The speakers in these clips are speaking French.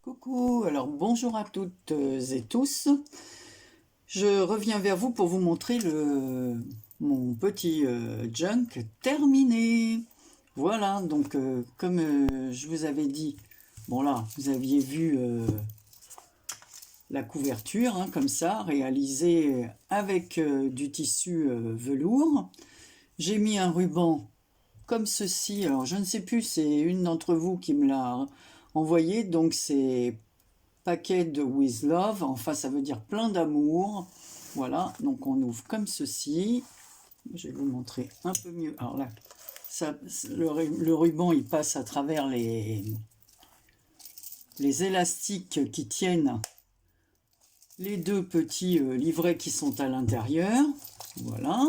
Coucou, alors bonjour à toutes et tous. Je reviens vers vous pour vous montrer mon petit junk terminé. Voilà, donc comme je vous avais dit, bon là, vous aviez vu la couverture, hein, comme ça, réalisée avec du tissu velours. J'ai mis un ruban comme ceci, alors je ne sais plus, c'est une d'entre vous qui me l'a envoyé, donc c'est Packed with love, enfin ça veut dire plein d'amour. Voilà, donc on ouvre comme ceci. Je vais vous montrer un peu mieux. Alors là, le ruban il passe à travers les élastiques qui tiennent les deux petits livrets qui sont à l'intérieur. Voilà,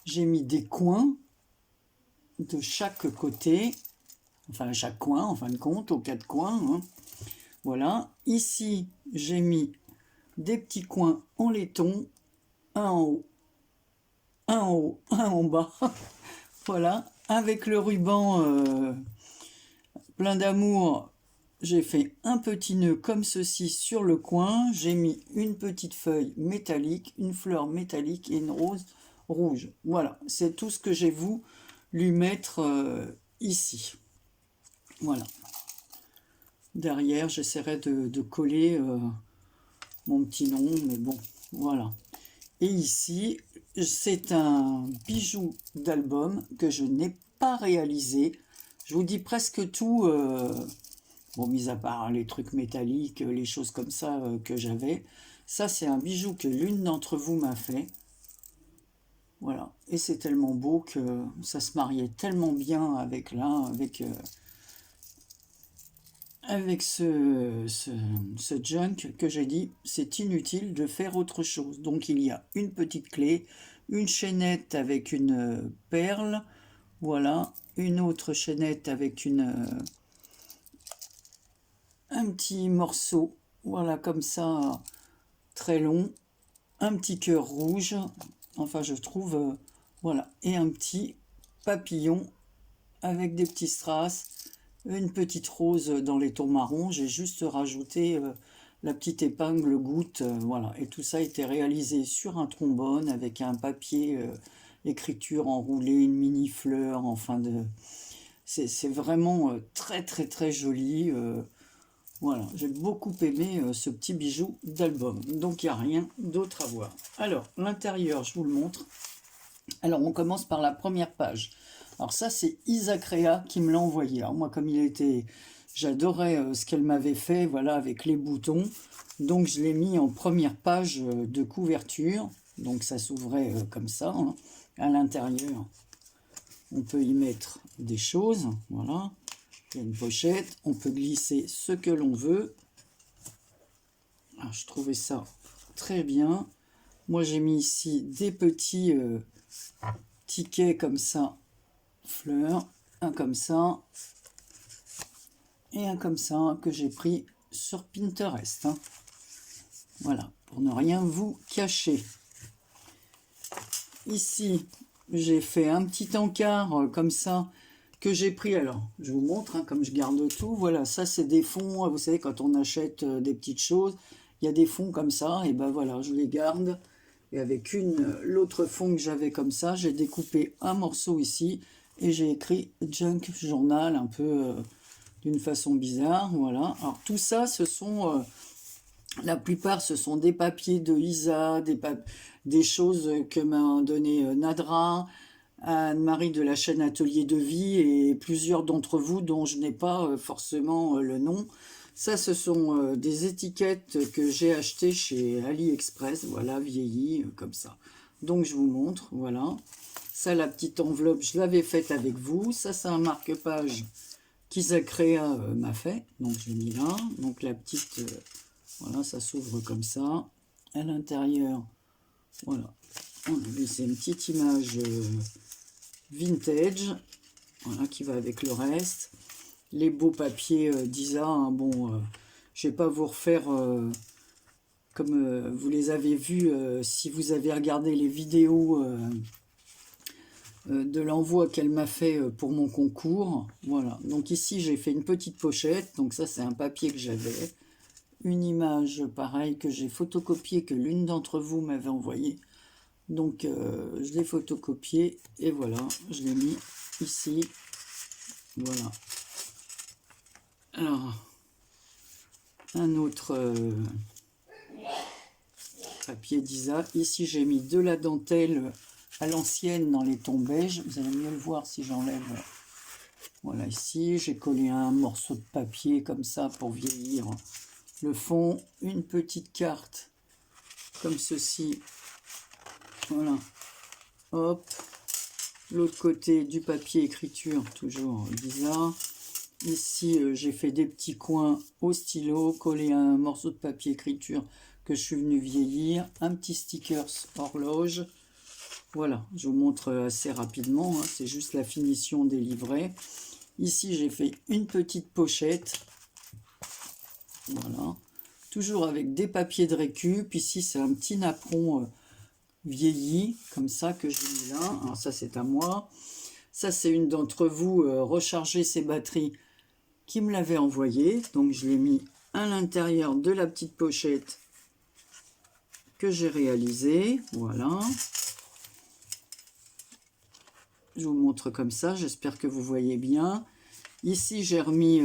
j'ai mis des coins de chaque côté, enfin chaque coin en fin de compte, aux quatre coins, hein. Voilà, ici j'ai mis des petits coins en laiton, un en haut, un en haut, un en bas. Voilà, avec le ruban plein d'amour, j'ai fait un petit nœud comme ceci sur le coin. J'ai mis une petite feuille métallique, une fleur métallique et une rose rouge. Voilà, c'est tout ce que j'ai voulu mettre ici. Voilà. Derrière, j'essaierai de coller mon petit nom, mais bon, voilà. Et ici, c'est un bijou d'album que je n'ai pas réalisé. Je vous dis presque tout, bon, mis à part les trucs métalliques, les choses comme ça que j'avais. Ça, c'est un bijou que l'une d'entre vous m'a fait. Voilà. Et c'est tellement beau que ça se mariait tellement bien avec là, avec ce junk que j'ai dit, c'est inutile de faire autre chose. Donc il y a une petite clé, une chaînette avec une perle, voilà, une autre chaînette avec un petit morceau, voilà, comme ça, très long, un petit cœur rouge, enfin je trouve, voilà, et un petit papillon avec des petits strass, une petite rose dans les tons marrons. J'ai juste rajouté la petite épingle goutte, voilà. Et tout ça a été réalisé sur un trombone avec un papier écriture enroulé, une mini fleur, enfin c'est vraiment très très très joli. Voilà, j'ai beaucoup aimé ce petit bijou d'album. Donc il n'y a rien d'autre à voir. Alors l'intérieur, je vous le montre. Alors on commence par la première page. Alors ça c'est Isaac Rea qui me l'a envoyé. Alors moi comme il était, j'adorais ce qu'elle m'avait fait, voilà, avec les boutons. Donc je l'ai mis en première page de couverture. Donc ça s'ouvrait comme ça, hein. À l'intérieur, on peut y mettre des choses, voilà. Il y a une pochette, on peut glisser ce que l'on veut. Alors, je trouvais ça très bien. Moi j'ai mis ici des petits tickets comme ça, fleurs, un comme ça et un comme ça que j'ai pris sur Pinterest, hein. Voilà, pour ne rien vous cacher. Ici, j'ai fait un petit encart comme ça que j'ai pris. Alors, je vous montre, hein, comme je garde tout. Voilà, ça c'est des fonds. Vous savez, quand on achète des petites choses, il y a des fonds comme ça. Et ben voilà, je les garde. Et avec l'autre fond que j'avais comme ça, j'ai découpé un morceau ici et j'ai écrit Junk Journal un peu d'une façon bizarre. Voilà. Alors tout ça, ce sont la plupart, ce sont des papiers de Isa, des choses que m'a donné Nadra, Anne-Marie de la chaîne Atelier de Vie et plusieurs d'entre vous dont je n'ai pas forcément le nom. Ça, ce sont des étiquettes que j'ai achetées chez AliExpress, voilà, vieillies, comme ça. Donc, je vous montre, voilà. Ça, la petite enveloppe, je l'avais faite avec vous. Ça, c'est un marque-page qu'Isaac Rea m'a fait. Donc, je l'ai mis là. Donc, la petite, voilà, ça s'ouvre comme ça. À l'intérieur, voilà. C'est une petite image vintage, voilà, qui va avec le reste. Les beaux papiers d'Isa, hein, bon, je vais pas vous refaire comme vous les avez vus si vous avez regardé les vidéos de l'envoi qu'elle m'a fait pour mon concours. Voilà, donc ici j'ai fait une petite pochette, donc ça c'est un papier que j'avais. Une image pareil que j'ai photocopiée, que l'une d'entre vous m'avait envoyée. Donc je l'ai photocopié et voilà, je l'ai mis ici. Voilà. Alors, un autre papier d'Isa. Ici j'ai mis de la dentelle à l'ancienne dans les tons beige. Vous allez mieux le voir si j'enlève. Voilà, ici j'ai collé un morceau de papier comme ça pour vieillir le fond. Une petite carte comme ceci. Voilà. Hop. L'autre côté du papier écriture, toujours bizarre. Ici, j'ai fait des petits coins au stylo, collé un morceau de papier écriture que je suis venu vieillir. Un petit stickers horloge. Voilà, je vous montre assez rapidement. Hein, c'est juste la finition des livrets. Ici, j'ai fait une petite pochette. Voilà. Toujours avec des papiers de récup. Ici, c'est un petit napperon vieilli, comme ça, que j'ai mis là. Alors ça, c'est à moi. Ça, c'est une d'entre vous, recharger ses batteries, qui me l'avait envoyé. Donc, je l'ai mis à l'intérieur de la petite pochette que j'ai réalisée. Voilà. Je vous montre comme ça. J'espère que vous voyez bien. Ici, j'ai remis...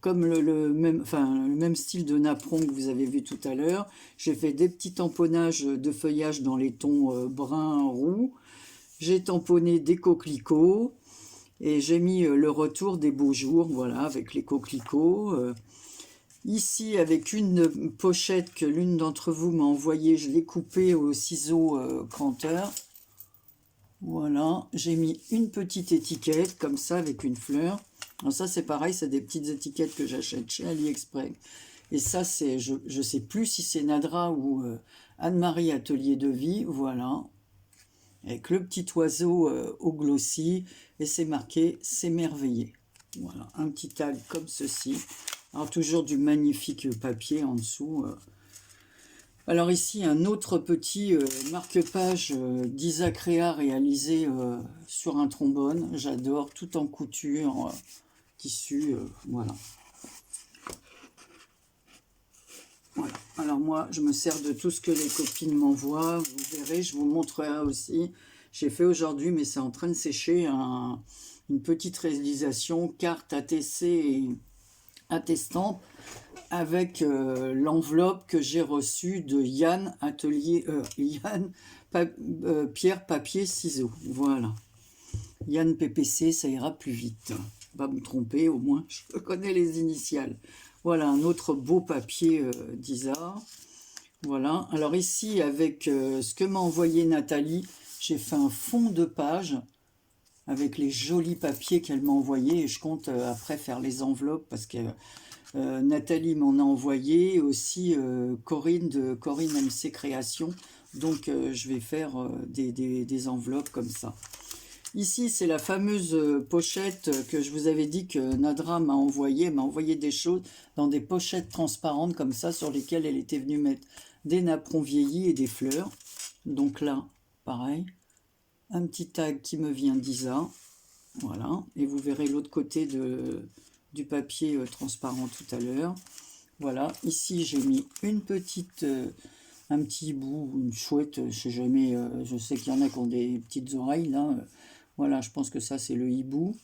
comme le même style de napperon que vous avez vu tout à l'heure, j'ai fait des petits tamponnages de feuillage dans les tons brun roux. J'ai tamponné des coquelicots et j'ai mis le retour des beaux jours, voilà, avec les coquelicots. Ici, avec une pochette que l'une d'entre vous m'a envoyée, je l'ai coupée au ciseau cranteur. Voilà, j'ai mis une petite étiquette comme ça avec une fleur. Alors ça c'est pareil, c'est des petites étiquettes que j'achète chez AliExpress. Et ça c'est, je ne sais plus si c'est Nadra ou Anne-Marie Atelier de Vie, voilà. Avec le petit oiseau au glossy et c'est marqué « S'émerveiller ». Voilà, un petit tag comme ceci. Alors toujours du magnifique papier en dessous. Alors ici, un autre petit marque-page d'Isa Créa réalisé sur un trombone. J'adore, tout en couture, tissu, voilà. Voilà. Alors moi, je me sers de tout ce que les copines m'envoient. Vous verrez, je vous montrerai aussi. J'ai fait aujourd'hui, mais c'est en train de sécher, une petite réalisation, carte ATC attestant, avec l'enveloppe que j'ai reçue de Yann Atelier, Pierre Papier Ciseaux. Voilà. Yann PPC, ça ira plus vite. Pas me tromper, au moins je connais les initiales. Voilà un autre beau papier d'Isa. Voilà. Alors ici, avec ce que m'a envoyé Nathalie, j'ai fait un fond de page avec les jolis papiers qu'elle m'a envoyés et je compte après faire les enveloppes parce que Nathalie m'en a envoyé, aussi Corinne de Corinne MC Création. Donc je vais faire des enveloppes comme ça. Ici, c'est la fameuse pochette que je vous avais dit que Nadra m'a envoyé. Elle m'a envoyé des choses dans des pochettes transparentes comme ça, sur lesquelles elle était venue mettre des napperons vieillis et des fleurs. Donc là, pareil, un petit tag qui me vient d'Isa. Voilà, et vous verrez l'autre côté du papier transparent tout à l'heure. Voilà, ici j'ai mis une petite, un petit hibou, une chouette, je sais jamais, je sais qu'il y en a qui ont des petites oreilles là. Voilà, je pense que ça c'est le hibou.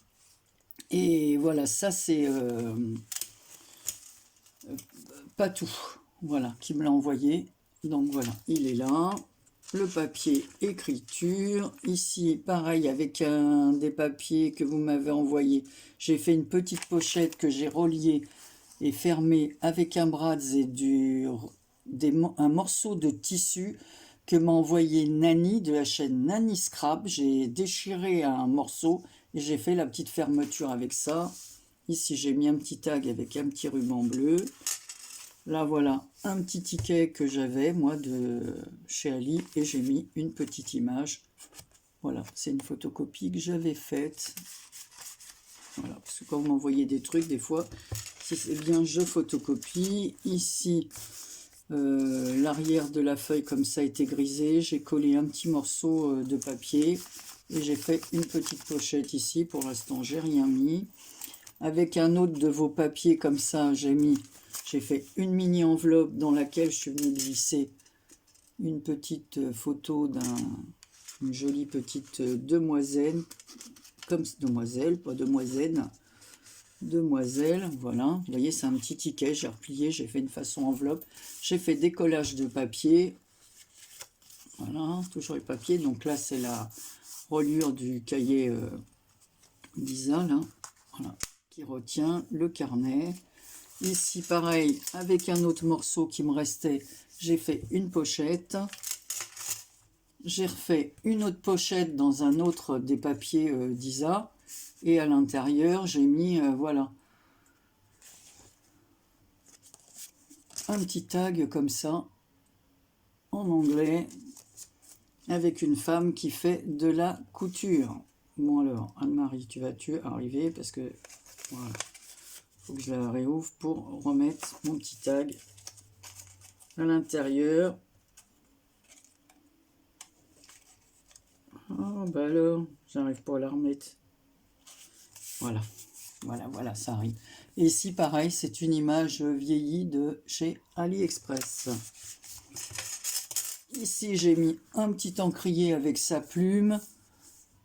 Et voilà, ça c'est Patou, voilà, qui me l'a envoyé. Donc voilà, il est là. Le papier écriture. Ici, pareil, avec des papiers que vous m'avez envoyé. J'ai fait une petite pochette que j'ai reliée et fermée avec un bras et un morceau de tissu que m'a envoyé Nani de la chaîne Nani Scrap. J'ai déchiré un morceau et j'ai fait la petite fermeture avec ça. Ici, j'ai mis un petit tag avec un petit ruban bleu. Là, voilà, un petit ticket que j'avais, moi, de chez Ali, et j'ai mis une petite image. Voilà, c'est une photocopie que j'avais faite. Voilà, parce que quand vous m'envoyez des trucs, des fois, si c'est bien, je photocopie. Ici, l'arrière de la feuille, comme ça, a été grisé. J'ai collé un petit morceau de papier. Et j'ai fait une petite pochette ici. Pour l'instant, j'ai rien mis. Avec un autre de vos papiers comme ça, j'ai fait une mini enveloppe dans laquelle je suis venue glisser une petite photo d'une jolie petite demoiselle, comme demoiselle, pas demoiselle, demoiselle, voilà. Vous voyez, c'est un petit ticket, j'ai replié, j'ai fait une façon enveloppe. J'ai fait des collages de papier. Voilà, toujours les papiers. Donc là, c'est la reliure du cahier d'Isa, là. Voilà, qui retient le carnet. Ici, pareil, avec un autre morceau qui me restait, j'ai fait une pochette. J'ai refait une autre pochette dans un autre des papiers d'Isa. Et à l'intérieur, j'ai mis, voilà, un petit tag comme ça, en anglais, avec une femme qui fait de la couture. Bon alors, Anne-Marie, tu vas arriver parce que, voilà, faut que je la réouvre pour remettre mon petit tag à l'intérieur. Oh, bah alors, j'arrive pas à la remettre. Voilà, voilà, ça arrive. Et ici, pareil, c'est une image vieillie de chez AliExpress. Ici, j'ai mis un petit encrier avec sa plume.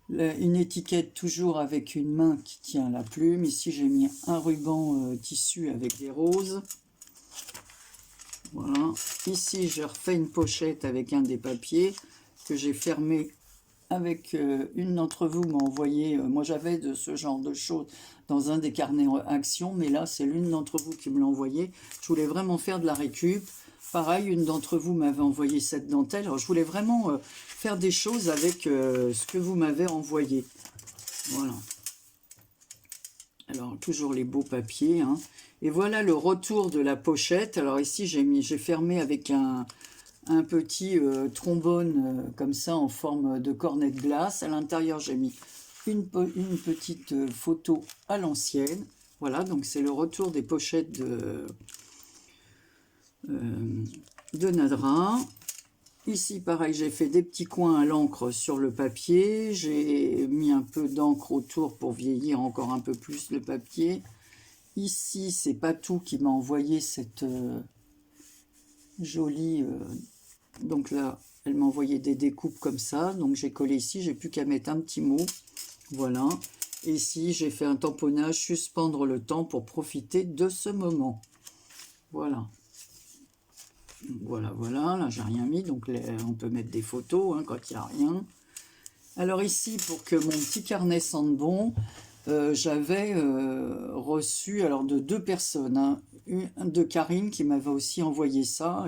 Une étiquette toujours avec une main qui tient la plume. Ici, j'ai mis un ruban tissu avec des roses. Voilà. Ici, je refais une pochette avec un des papiers que j'ai fermé avec une d'entre vous m'a envoyé. Moi, j'avais de ce genre de choses dans un des carnets Action, mais là, c'est l'une d'entre vous qui me l'a envoyé. Je voulais vraiment faire de la récup. Pareil, une d'entre vous m'avait envoyé cette dentelle. Alors, je voulais vraiment faire des choses avec ce que vous m'avez envoyé. Voilà. Alors, toujours les beaux papiers. Hein. Et voilà le retour de la pochette. Alors ici, j'ai fermé avec un petit trombone comme ça en forme de cornet de glace. À l'intérieur, j'ai mis une petite photo à l'ancienne. Voilà, donc c'est le retour des pochettes de Nadra. Ici, pareil, j'ai fait des petits coins à l'encre sur le papier. J'ai mis un peu d'encre autour pour vieillir encore un peu plus le papier. Ici, c'est Patou qui m'a envoyé cette jolie... donc là, elle m'a envoyé des découpes comme ça. Donc j'ai collé ici, j'ai plus qu'à mettre un petit mot. Voilà. Et ici, j'ai fait un tamponnage, suspendre le temps pour profiter de ce moment. Voilà. Voilà, là j'ai rien mis, donc on peut mettre des photos hein, quand il n'y a rien. Alors ici, pour que mon petit carnet sente bon, j'avais reçu alors de deux personnes, hein, une de Karine qui m'avait aussi envoyé ça,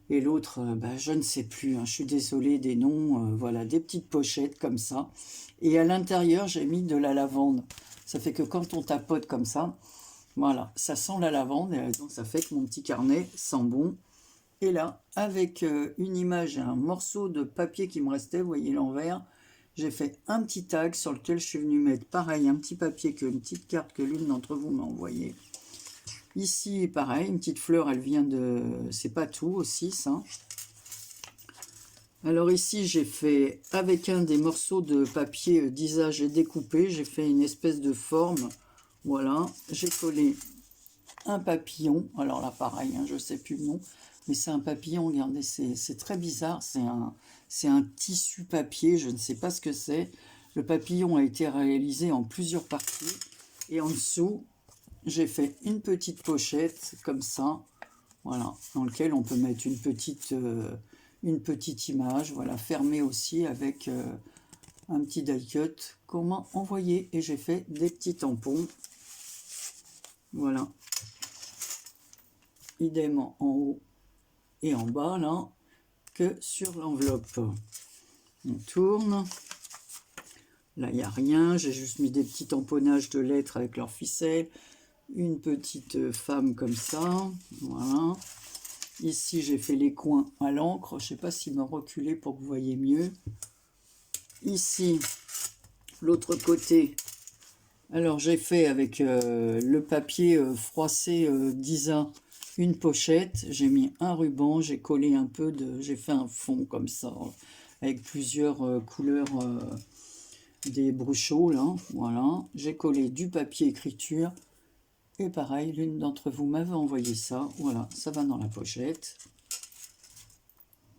et l'autre, je ne sais plus, hein, je suis désolée des noms, voilà, des petites pochettes comme ça. Et à l'intérieur, j'ai mis de la lavande. Ça fait que quand on tapote comme ça, voilà, ça sent la lavande, et donc ça fait que mon petit carnet sent bon. Et là, avec une image et un morceau de papier qui me restait, vous voyez l'envers, j'ai fait un petit tag sur lequel je suis venu mettre, pareil, un petit papier, une petite carte que l'une d'entre vous m'a envoyé. Ici, pareil, une petite fleur, elle vient de... C'est Patou aussi, ça. Alors ici, j'ai fait, avec un des morceaux de papier d'Isa, j'ai découpé, j'ai fait une espèce de forme. Voilà, j'ai collé un papillon. Alors là, pareil, hein, je ne sais plus le nom. Mais c'est un papillon, regardez, c'est très bizarre. C'est un tissu papier, je ne sais pas ce que c'est. Le papillon a été réalisé en plusieurs parties. Et en dessous, j'ai fait une petite pochette, comme ça. Voilà, dans lequel on peut mettre une petite image. Voilà, fermée aussi avec un petit die cut qu'on m'a envoyé. Et j'ai fait des petits tampons. Voilà. Idem en haut et en bas là que sur l'enveloppe. On tourne, là il n'y a rien, j'ai juste mis des petits tamponnages de lettres avec leurs ficelles, une petite femme comme ça, voilà. Ici j'ai fait les coins à l'encre, je ne sais pas s'il m'a reculé pour que vous voyez mieux. Ici l'autre côté, alors j'ai fait avec le papier froissé d'Isa une pochette, j'ai mis un ruban, j'ai collé un peu de... J'ai fait un fond comme ça, avec plusieurs couleurs des bruchots là, voilà. J'ai collé du papier écriture. Et pareil, l'une d'entre vous m'avait envoyé ça. Voilà, ça va dans la pochette.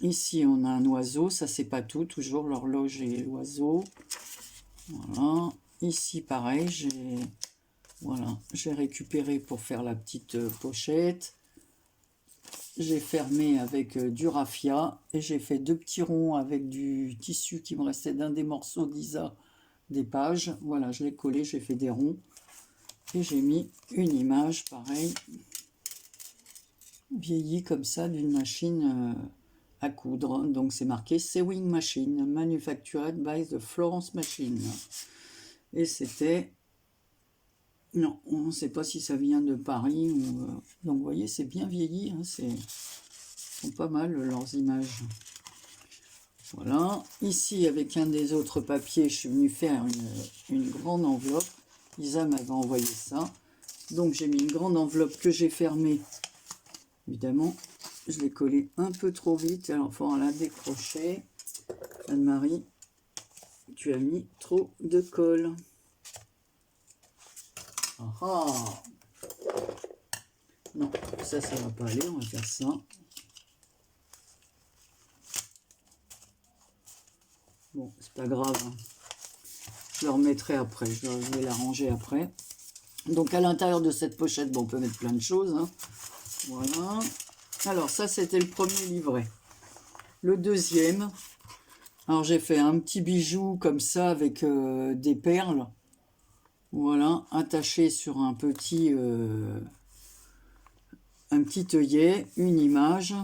Ici, on a un oiseau. Ça, c'est pas tout. Toujours l'horloge et l'oiseau. Voilà. Ici, pareil, j'ai récupéré pour faire la petite pochette. J'ai fermé avec du raffia. Et j'ai fait 2 petits ronds avec du tissu qui me restait d'un des morceaux d'Isa des pages. Voilà, je l'ai collé, j'ai fait des ronds. Et j'ai mis une image, pareil, vieillie comme ça, d'une machine à coudre. Donc c'est marqué Sewing Machine, Manufactured by the Florence Machine. Et c'était... Non, on ne sait pas si ça vient de Paris ou... Donc vous voyez, c'est bien vieilli, hein, sont pas mal leurs images. Voilà. Ici, avec un des autres papiers, je suis venu faire une grande enveloppe. Isa m'avait envoyé ça. Donc j'ai mis une grande enveloppe que j'ai fermée. Évidemment, je l'ai collée un peu trop vite. Alors il faudra la décrocher. Anne-Marie, tu as mis trop de colle. Ah ah! Non, ça va pas aller. On va faire ça. Bon, c'est pas grave. Hein. Je le remettrai après. Je vais l'arranger après. Donc à l'intérieur de cette pochette, bon, on peut mettre plein de choses. Hein. Voilà. Alors ça, c'était le premier livret. Le deuxième, alors j'ai fait un petit bijou comme ça avec des perles. Voilà, attaché sur un petit œillet, une image.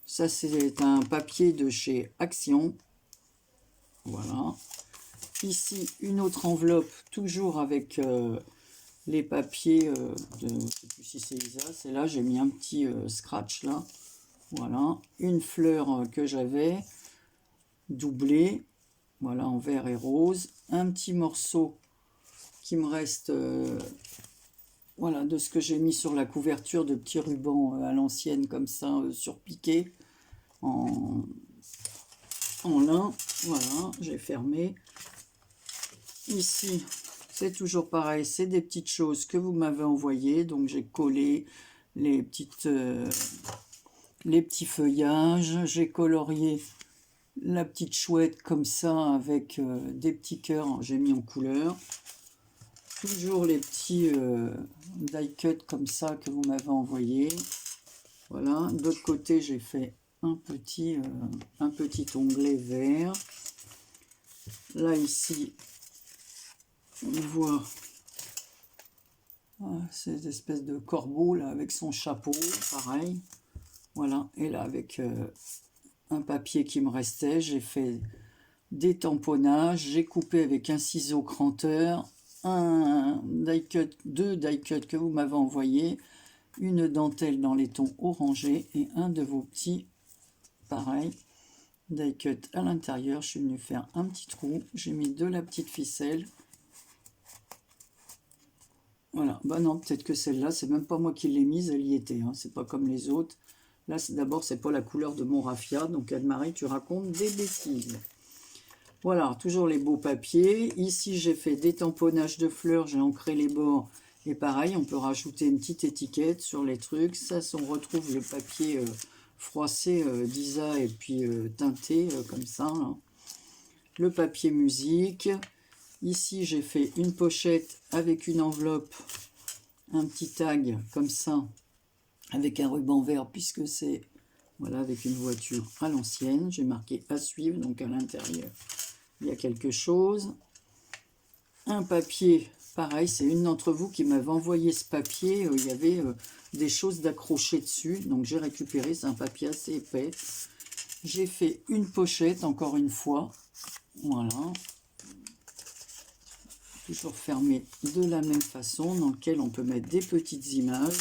Ça, c'est un papier de chez Action. Voilà. Ici, une autre enveloppe, toujours avec... les papiers je ne sais plus si c'est Isa, c'est là, j'ai mis un petit scratch là, voilà, une fleur que j'avais doublée, voilà, en vert et rose, un petit morceau qui me reste, voilà, de ce que j'ai mis sur la couverture, de petits rubans à l'ancienne comme ça, surpiqués en lin, voilà, j'ai fermé. Ici, c'est toujours pareil, c'est des petites choses que vous m'avez envoyées. Donc j'ai collé les petits feuillages. J'ai colorié la petite chouette comme ça avec des petits cœurs. J'ai mis en couleur. Toujours les petits die cut comme ça que vous m'avez envoyés. Voilà. De l'autre côté, j'ai fait un petit onglet vert. Là, ici... on voit cette espèce de corbeau là avec son chapeau, pareil. Voilà, et là avec un papier qui me restait, j'ai fait des tamponnages, j'ai coupé avec un ciseau cranteur, deux die cut que vous m'avez envoyé, une dentelle dans les tons orangés et un de vos petits, pareil, die cut à l'intérieur. Je suis venu faire un petit trou, j'ai mis de la petite ficelle. Voilà, bah non, peut-être que celle-là, c'est même pas moi qui l'ai mise, elle y était, hein. C'est pas comme les autres. Là, d'abord, c'est pas la couleur de mon raffia, donc Anne-Marie, tu racontes des bêtises. Voilà, toujours les beaux papiers. Ici, j'ai fait des tamponnages de fleurs, j'ai ancré les bords. Et pareil, on peut rajouter une petite étiquette sur les trucs. Ça, on retrouve le papier froissé d'Isa et puis teinté comme ça. Là. Le papier musique. Ici, j'ai fait une pochette avec une enveloppe, un petit tag comme ça, avec un ruban vert, puisque c'est, voilà, avec une voiture à l'ancienne. J'ai marqué à suivre, donc à l'intérieur, il y a quelque chose. Un papier, pareil, c'est une d'entre vous qui m'avait envoyé ce papier. Il y avait des choses d'accrocher dessus, donc j'ai récupéré, c'est un papier assez épais. J'ai fait une pochette, encore une fois, voilà. Toujours fermé de la même façon, dans lequel on peut mettre des petites images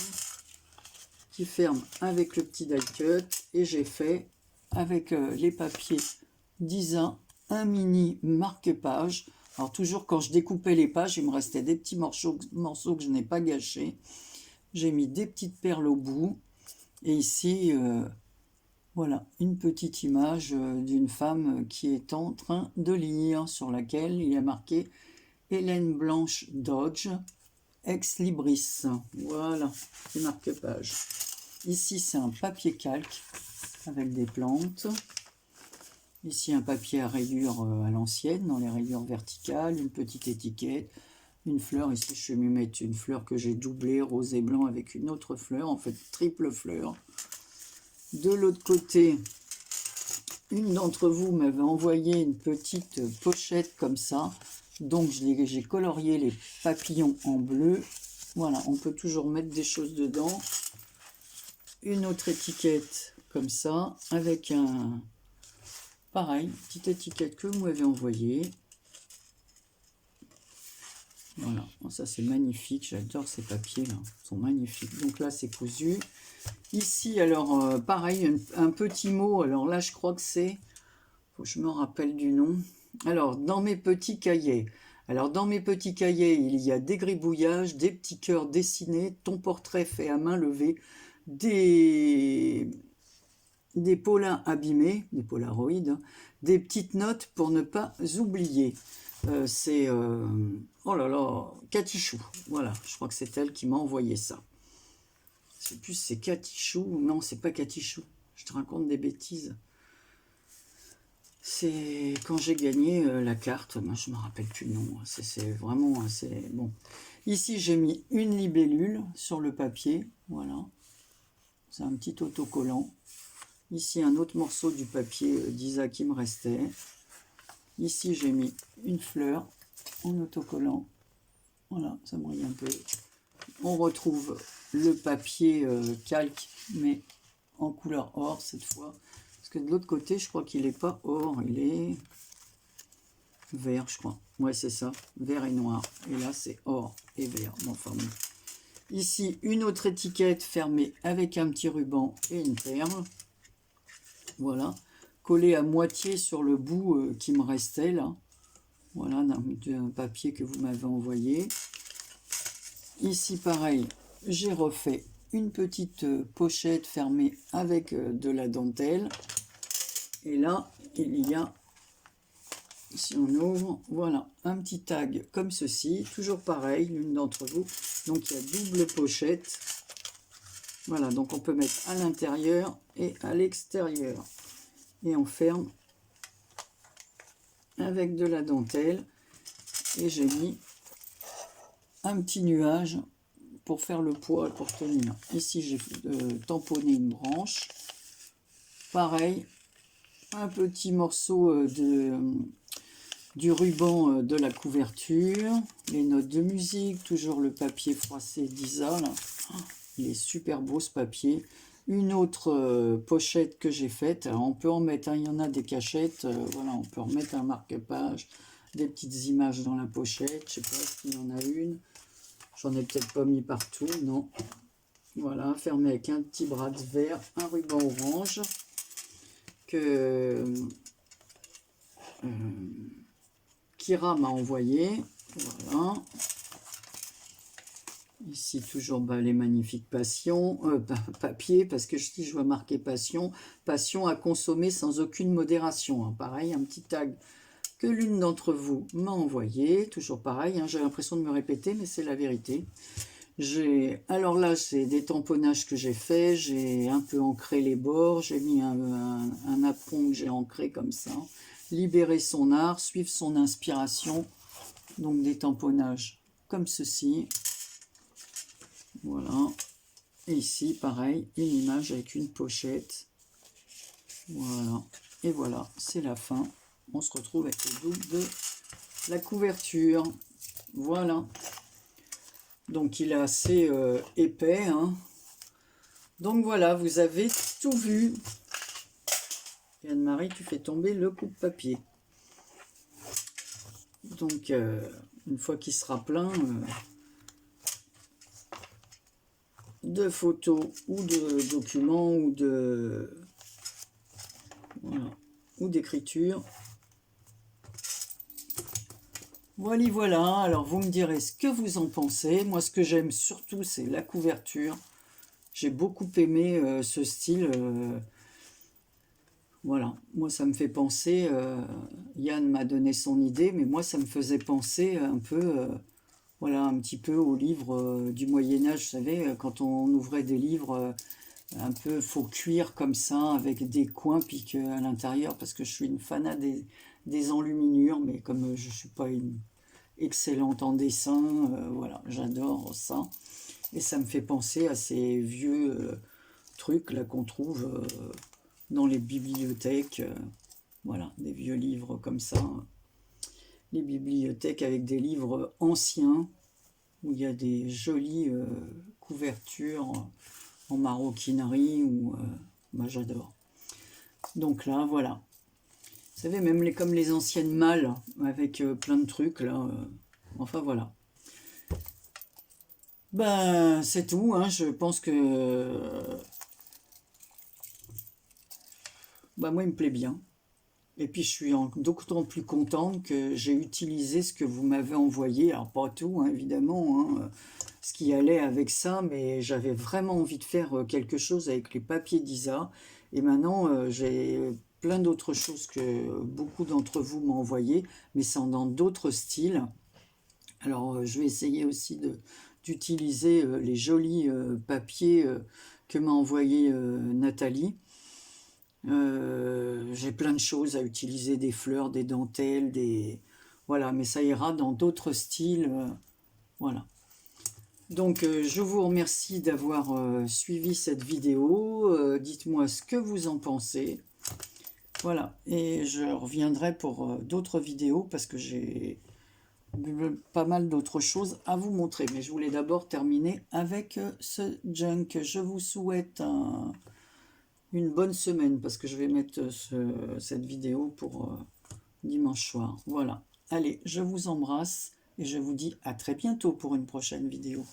qui ferment avec le petit die cut. Et j'ai fait avec les papiers d'Isa un mini marque-page. Alors toujours quand je découpais les pages, il me restait des petits morceaux que je n'ai pas gâchés. J'ai mis des petites perles au bout. Et ici, Voilà, une petite image d'une femme qui est en train de lire, sur laquelle il y a marqué Hélène Blanche Dodge, ex libris. Voilà, c'est marque-page. Ici, c'est un papier calque avec des plantes. Ici, un papier à rayures à l'ancienne, dans les rayures verticales, une petite étiquette, une fleur. Ici, je vais m'y mettre une fleur que j'ai doublée, rose et blanc, avec une autre fleur, en fait, triple fleur. De l'autre côté, une d'entre vous m'avait envoyé une petite pochette comme ça. Donc, j'ai colorié les papillons en bleu. Voilà, on peut toujours mettre des choses dedans. Une autre étiquette comme ça, avec un... Pareil, petite étiquette que vous m'avez envoyée. Voilà, bon, ça c'est magnifique, j'adore ces papiers là, ils sont magnifiques. Donc là c'est cousu. Ici alors pareil, un petit mot, alors là je crois que c'est, faut que je me rappelle du nom. Alors dans mes petits cahiers, il y a des gribouillages, des petits cœurs dessinés, ton portrait fait à main levée, des Paulins abîmés, des polaroïdes, hein, des petites notes pour ne pas oublier. C'est, oh là là, Catichou. Voilà, je crois que c'est elle qui m'a envoyé ça. Je sais plus si c'est Catichou. Non, c'est pas Catichou. Je te raconte des bêtises. C'est quand j'ai gagné la carte. Moi, je me rappelle plus le nom. C'est vraiment assez bon. Ici, j'ai mis une libellule sur le papier. Voilà. C'est un petit autocollant. Ici, un autre morceau du papier d'Isa qui me restait. Ici, j'ai mis une fleur en autocollant. Voilà, ça brille un peu. On retrouve le papier calque, mais en couleur or cette fois. Parce que de l'autre côté, je crois qu'il n'est pas or, il est vert, je crois. Ouais, c'est ça, vert et noir. Et là, c'est or et vert. Bon, enfin, bon. Ici, une autre étiquette fermée avec un petit ruban et une perle. Voilà, collé à moitié sur le bout qui me restait là. Voilà, d'un papier que vous m'avez envoyé. Ici, pareil, j'ai refait une petite pochette fermée avec de la dentelle. Et là, il y a, si on ouvre, voilà, un petit tag comme ceci. Toujours pareil, l'une d'entre vous. Donc, il y a double pochette. Voilà, donc on peut mettre à l'intérieur et à l'extérieur. Et on ferme avec de la dentelle. Et j'ai mis un petit nuage pour faire le poids, pour tenir. Ici, j'ai tamponné une branche. Pareil, un petit morceau du ruban de la couverture. Les notes de musique, toujours le papier froissé d'Isa. Il est super beau ce papier. Une autre pochette que j'ai faite. Alors on peut en mettre, hein, il y en a des cachettes. Voilà, on peut remettre un marque-page, des petites images dans la pochette. Je sais pas s'il y en a une. J'en ai peut-être pas mis partout, non. Voilà, fermé avec un petit bras de vert, un ruban orange que Kira m'a envoyé. Voilà. Ici, toujours les magnifiques passions, papier, parce que je vois marquer passion. Passion à consommer sans aucune modération. Hein. Pareil, un petit tag que l'une d'entre vous m'a envoyé. Toujours pareil, hein, j'ai l'impression de me répéter, mais c'est la vérité. Alors là, c'est des tamponnages que j'ai fait. J'ai un peu ancré les bords. J'ai mis un apron que j'ai ancré comme ça. Libérer son art, suivre son inspiration. Donc des tamponnages comme ceci. Voilà. Et ici, pareil, une image avec une pochette. Voilà. Et voilà, c'est la fin. On se retrouve avec le double de la couverture. Voilà. Donc, il est assez épais. Hein. Donc, voilà, vous avez tout vu. Et Anne-Marie, tu fais tomber le coupe-papier. Donc, une fois qu'il sera plein... de photos ou de documents ou de voilà, ou d'écriture. Voilà, alors vous me direz ce que vous en pensez. Moi, ce que j'aime surtout, c'est la couverture. J'ai beaucoup aimé ce style Voilà, moi ça me fait penser, Yann m'a donné son idée, mais moi ça me faisait penser un peu, voilà, un petit peu aux livres du Moyen-Âge, vous savez, quand on ouvrait des livres un peu faux cuir comme ça, avec des coins piquent à l'intérieur, parce que je suis une fanat des enluminures, mais comme je suis pas une excellente en dessin, voilà, j'adore ça. Et ça me fait penser à ces vieux trucs là qu'on trouve dans les bibliothèques, voilà, des vieux livres comme ça. Les bibliothèques avec des livres anciens, où il y a des jolies couvertures en maroquinerie, ou moi j'adore. Donc là, voilà. Vous savez, même comme les anciennes malles, avec plein de trucs, là. Enfin, voilà. Ben, c'est tout, hein. Je pense que... ben, moi, il me plaît bien. Et puis, je suis d'autant plus contente que j'ai utilisé ce que vous m'avez envoyé. Alors, pas tout, hein, évidemment, hein, ce qui allait avec ça, mais j'avais vraiment envie de faire quelque chose avec les papiers d'Isa. Et maintenant, j'ai plein d'autres choses que beaucoup d'entre vous m'ont envoyé, mais c'est dans d'autres styles. Alors, je vais essayer aussi d'utiliser les jolis papiers que m'a envoyé Nathalie. J'ai plein de choses à utiliser, des fleurs, des dentelles, des... Voilà, mais ça ira dans d'autres styles. Voilà. Donc, je vous remercie d'avoir suivi cette vidéo. Dites-moi ce que vous en pensez. Voilà, et je reviendrai pour d'autres vidéos parce que j'ai pas mal d'autres choses à vous montrer. Mais je voulais d'abord terminer avec ce junk. Je vous souhaite une bonne semaine parce que je vais mettre cette vidéo pour dimanche soir. Voilà. Allez, je vous embrasse et je vous dis à très bientôt pour une prochaine vidéo.